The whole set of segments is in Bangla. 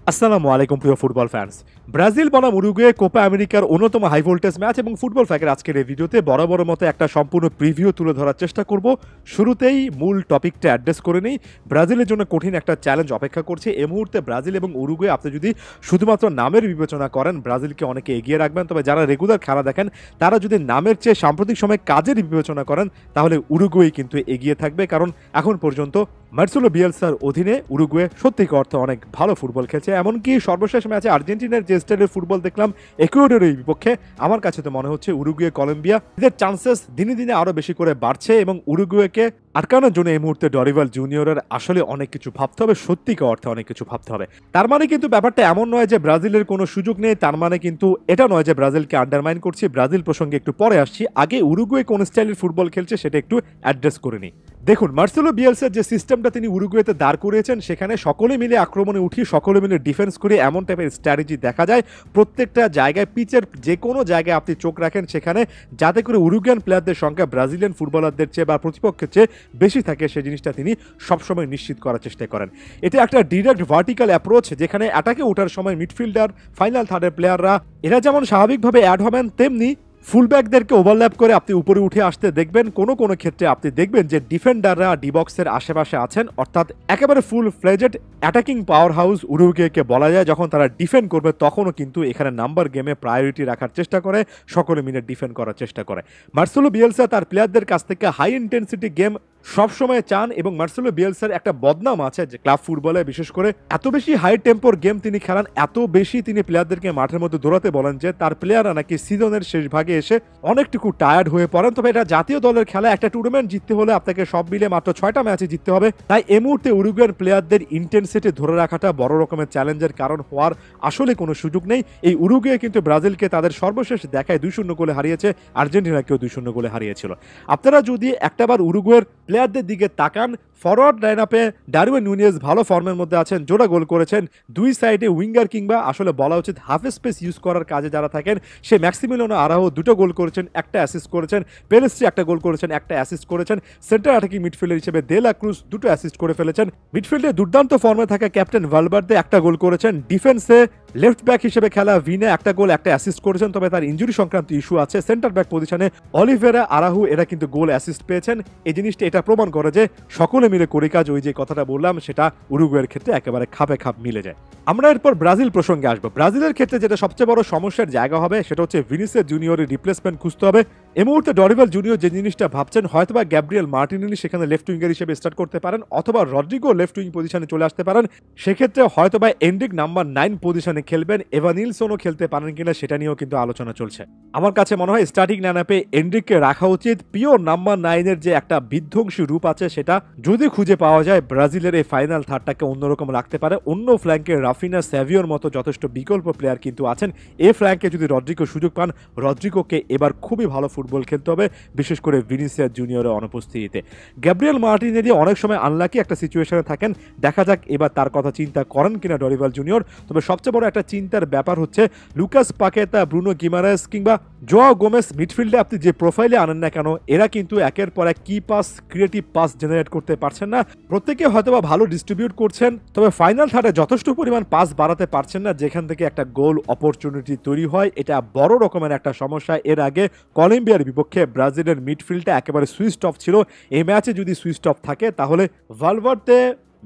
আসসালামু আলাইকুম প্রিয় ফুটবল ফ্যান্স। ব্রাজিল বনাম উরুগুয়ে কোপা আমেরিকার অন্যতম হাই ভোল্টেজ ম্যাচ এবং ফুটবল ফ্যাকের আজকের এই ভিডিওতে বড় মতো একটা সম্পূর্ণ প্রিভিউ তুলে ধরার চেষ্টা করব। শুরুতেই মূল টপিকটা অ্যাড্রেস করে নেই। ব্রাজিলের জন্য কঠিন একটা চ্যালেঞ্জ অপেক্ষা করছে এই মুহূর্তে। ব্রাজিল এবং উরুগুয়ে আপনি যদি শুধুমাত্র নামের বিবেচনা করেন ব্রাজিলকে অনেকে এগিয়ে রাখবেন, তবে যারা রেগুলার খেলা দেখেন তারা যদি নামের চেয়ে সাম্প্রতিক সময় কাজের বিবেচনা করেন তাহলে উরুগুয়ে কিন্তু এগিয়ে থাকবে, কারণ এখন পর্যন্ত মার্সেলো বিয়েলসার অধীনে উরুগুয়ে সত্যিকার অর্থে অনেক ভালো ফুটবল খেলছে। এমনকি সর্বশেষ ম্যাচে আর্জেন্টিনার যে স্টাইলের ফুটবল দেখলাম ইকুয়েডরের বিপক্ষে, আমার কাছে তো মনে হচ্ছে উরুগুয়ে কলম্বিয়া এদের চান্সেস দিনে দিনে আরো বেশি করে বাড়ছে এবং উরুগুয়েকে আটকানোর জন্য এই মুহূর্তে ডরিভাল জুনিয়রের আসলে অনেক কিছু ভাবতে হবে, সত্যিকার অর্থে অনেক কিছু ভাবতে হবে। তার মানে কিন্তু ব্যাপারটা এমন নয় যে ব্রাজিলের কোনো সুযোগ নেই, তার মানে কিন্তু এটা নয় যে ব্রাজিলকে আন্ডারমাইন করছি। ব্রাজিল প্রসঙ্গে একটু পরে আসছি, আগে উরুগুয়ে কোন স্টাইলের ফুটবল খেলছে সেটা একটু অ্যাড্রেস করে নিই। দেখুন, মার্সেলো বিয়েলসার যে সিস্টেমটা তিনি উরুগুয়েতে দাঁড় করিয়েছেন সেখানে সকলে মিলে আক্রমণে উঠি, সকলে মিলে ডিফেন্স করে এমন টাইপের স্ট্র্যাটেজি দেখা যায় প্রত্যেকটা জায়গায়। পিচের যে কোনো জায়গায় আপনি চোখ রাখেন সেখানে, যাতে করে উরুগুয়ান প্লেয়ারদের সংখ্যা ব্রাজিলিয়ান ফুটবলারদের চেয়ে বা প্রতিপক্ষের চেয়ে বেশি থাকে সেই জিনিসটা তিনি সবসময় নিশ্চিত করার চেষ্টা করেন। এটা একটা ডিরেক্ট ভার্টিক্যাল অ্যাপ্রোচ, যেখানে অ্যাটাকে ওঠার সময় মিডফিল্ডার, ফাইনাল থার্ডের প্লেয়াররা এরা যেমন স্বাভাবিকভাবে অ্যাড হবেন, তেমনি ফুলব্যাকদেরকে ওভারল্যাপ করে আপনি উপরে উঠে আসতে দেখবেন। কোনো ক্ষেত্রে আপনি দেখবেন যে ডিফেন্ডাররা ডিবক্সের আশেপাশে আছেন, অর্থাৎ একেবারে full fledged attacking power house উরুগুয়েকে বলা যায়। যখন তারা ডিফেন্ড করবে তখনও কিন্তু এখানে নাম্বার গেমে প্রায়োরিটি রাখার চেষ্টা করে, সকলে মিলে ডিফেন্ড করার চেষ্টা করে। মার্সেলো বিয়েলসা তার প্লেয়ারদের কাছ থেকে হাই ইন্টেন্সিটি গেম সবসময় চান এবং মার্সেলো বিয়েলসার একটা বদনাম আছে যে ক্লাব ফুটবলে বিশেষ করে এত বেশি হাই টেম্পোর গেম তিনি খেলান, এত বেশি তিনি প্লেয়ারদেরকে মাঠের মধ্যে দৌড়াতে বলেন যে তার প্লেয়াররা নাকি সিজনের শেষ ভাগে এসে অনেকটুকু টায়ার্ড হয়ে পড়েন। তবে এটা জাতীয় দলের খেলা, একটা টুর্নামেন্ট জিততে হলে আপনাকে সব মিলে মাত্র 6টা ম্যাচে জিততে হবে। তাই এই মুহূর্তে উরুগুয়ান প্লেয়ারদের ইন্টেন্সিটি ধরে রাখাটা বড় রকমের চ্যালেঞ্জের কারণ হওয়ার আসলে কোনো সুযোগ নেই। এই উরুগুয়ে কিন্তু ব্রাজিলকে তাদের সর্বশেষ দেখায় 2-0 গোলে হারিয়েছে, আর্জেন্টিনাকেও 2-0 গোলে হারিয়েছিল। আপনারা যদি একটাবার উরুগুয়ের প্লেয়ারদের দিকে তাকান, ফরওয়ার্ড লাইন আপে ডারউইন নুনিয়েজ ভালো ফর্মের মধ্যে আছেন, জোড়া গোল করেছেন। দুই সাইডে উইঙ্গার কিংবা আসলে বলা উচিত হাফ স্পেস ইউজ করার কাজে যারা থাকেন, সে ম্যাক্সিমিলিয়ানো আরাহো 2টো গোল করেছেন, একটা অ্যাসিস্ট করেছেন। পেলেস্ট্রি একটা গোল করেছেন, একটা অ্যাসিস্ট করেছেন। সেন্টার অ্যাটাকিং মিডফিল্ডার হিসেবে দে লা ক্রুজ 2টো অ্যাসিস্ট করে ফেলেছেন। মিডফিল্ডে দুর্দান্ত ফর্মে থাকা ক্যাপ্টেন ভালভার্দে একটা গোল করেছেন। ডিফেন্সে লেফট ব্যাক হিসেবে খেলা ভিনে একটা গোল একটা অ্যাসিস্ট করেছেন, তবে তার ইনজুরি সংক্রান্ত ইস্যু আছে। সেন্টার ব্যাক পজিশনে অলিভেরা, আরাহু এরা কিন্তু গোল অ্যাসিস্ট পেয়েছেন। এই জিনিসটা এটা প্রমাণ করে যে সকলে মিলে করে কাজ, ওই যে কথাটা বললাম সেটা উরুগুয়ের ক্ষেত্রে একেবারে খাপে খাপ মিলে যায়। আমরা এরপর ব্রাজিল প্রসঙ্গে আসবো। ব্রাজিলের ক্ষেত্রে যেটা সবচেয়ে বড় সমস্যার জায়গা হবে সেটা হচ্ছে ভিনিসিয়াস জুনিয়রের রিপ্লেসমেন্ট খুঁজতে হবে। এই মুহূর্তে ডরিভাল জুনিয়র যে জিনিসটা ভাবছেন, হয়তোবা গ্যাব্রিয়েল মার্টিনেলি সেখানে লেফট উইঙ্গার হিসেবে স্টার্ট করতে পারেন, অথবা রদ্রিগো লেফট উইং পজিশনে চলে আসতে পারেন। সেক্ষেত্রে হয়তোবা এন্ড্রিক নাম্বার 9 পজিশনে খেলবেন, এভানিলসনও খেলতে পারেন কিনা সেটা নিয়েও কিন্তু আলোচনা চলছে। আমার কাছে মনে হয় স্টার্টিং লাইনআপে এন্ড্রিককে রাখা উচিত। পিওর নাম্বার 9-এর যে একটা বিধ্বংসী রূপ আছে সেটা যদি খুঁজে পাওয়া যায়, ব্রাজিলের এই ফাইনাল থার্ডটাকে অন্যরকম রাখতে পারে। অন্য ফ্ল্যাঙ্কে রাফিনা, স্যাভিওর মতো যথেষ্ট বিকল্প প্লেয়ার কিন্তু আছেন। এই ফ্ল্যাঙ্কে যদি রদ্রিগো সুযোগ পান, রদ্রিগোকে এবার খুবই ভালো ফুটবল খেলতে হবে, বিশেষ করে ভিনিসিয়াস জুনিয়রের অনুপস্থিতিতে। গ্যাব্রিয়েল মার্টিনেলি অনেক সময় আনলাকি একটা সিচুয়েশনে থাকেন, দেখা যাক এবার তার কথা চিন্তা করেন কিনা ডরিভাল জুনিয়র। তবে সবচেয়ে বড় একটা চিন্তার ব্যাপার হচ্ছে লুকাস পাকেতা, ব্রুনো গিমারেস কিংবা জোয়া গোমেস মিডফিল্ডে আপনি যে প্রোফাইলে আনেন না কেন, এরা কিন্তু একের পর এক কি পাস, ক্রিয়েটিভ পাস জেনারেট করতে পারছেন না। প্রত্যেকে হয়তোবা ভালো ডিস্ট্রিবিউট করছেন, তবে ফাইনাল থার্ডে যথেষ্ট পরিমাণ পাস বাড়াতে পারছেন না যেখান থেকে একটা গোল অপরচুনিটি তৈরি হয়। এটা বড় রকমের একটা সমস্যা। এর আগে কলম্বিয়ার বিপক্ষে ব্রাজিলের মিডফিল্ডটা একেবারে সুইচ অফ ছিল। এই ম্যাচে যদি সুইচ অফ থাকে তাহলে ভালভার্দে,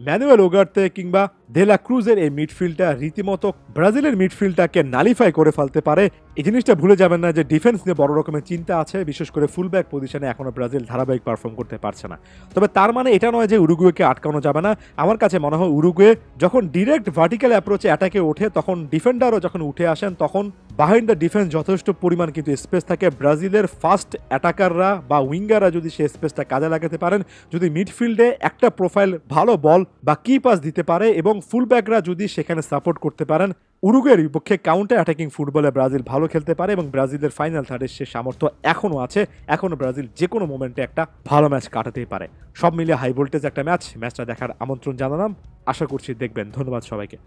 ম্যানুয়েল ওগার্তে কিংবা দে লা ক্রুজের এই মিডফিল্ডটা রীতিমতো ব্রাজিলের মিডফিল্ডটাকে নালিফাই করে ফেলতে পারে। এই জিনিসটা ভুলে যাবেন না যে ডিফেন্স নিয়ে বড় রকমের চিন্তা আছে, বিশেষ করে ফুলব্যাক পজিশনে এখনো ব্রাজিল ধারাবাহিক পারফর্ম করতে পারছে না। তবে তার মানে এটা নয় যে উরুগুয়েকে আটকানো যাবে না। আমার কাছে মনে হয় উরুগুয়ে যখন ডিরেক্ট ভার্টিক্যাল অ্যাপ্রোচে অ্যাটাকে ওঠে, তখন ডিফেন্ডারও যখন উঠে আসেন, তখন বিহাইন্ড দ্য ডিফেন্স যথেষ্ট পরিমাণ কিন্তু স্পেস থাকে। ব্রাজিলের ফাস্ট অ্যাটাকাররা বা উইঙ্গাররা যদি সেই স্পেসটা কাজে লাগাতে পারেন, যদি মিডফিল্ডে একটা প্রোফাইল ভালো বল বা কি পাস দিতে পারে এবং ফুলব্যাকরা যদি সেখানে সাপোর্ট করতে পারেন, উরুগুয়ের বিপক্ষে কাউন্টার অ্যাটাকিং ফুটবলে ব্রাজিল ভালো খেলতে পারে এবং ব্রাজিলের ফাইনাল থার্ডের সে সামর্থ্য এখনও আছে। এখনও ব্রাজিল যে কোনো মোমেন্টে একটা ভালো ম্যাচ কাটাতেই পারে। সব মিলিয়ে হাই ভোল্টেজ একটা ম্যাচটা দেখার আমন্ত্রণ জানালাম। আশা করছি দেখবেন। ধন্যবাদ সবাইকে।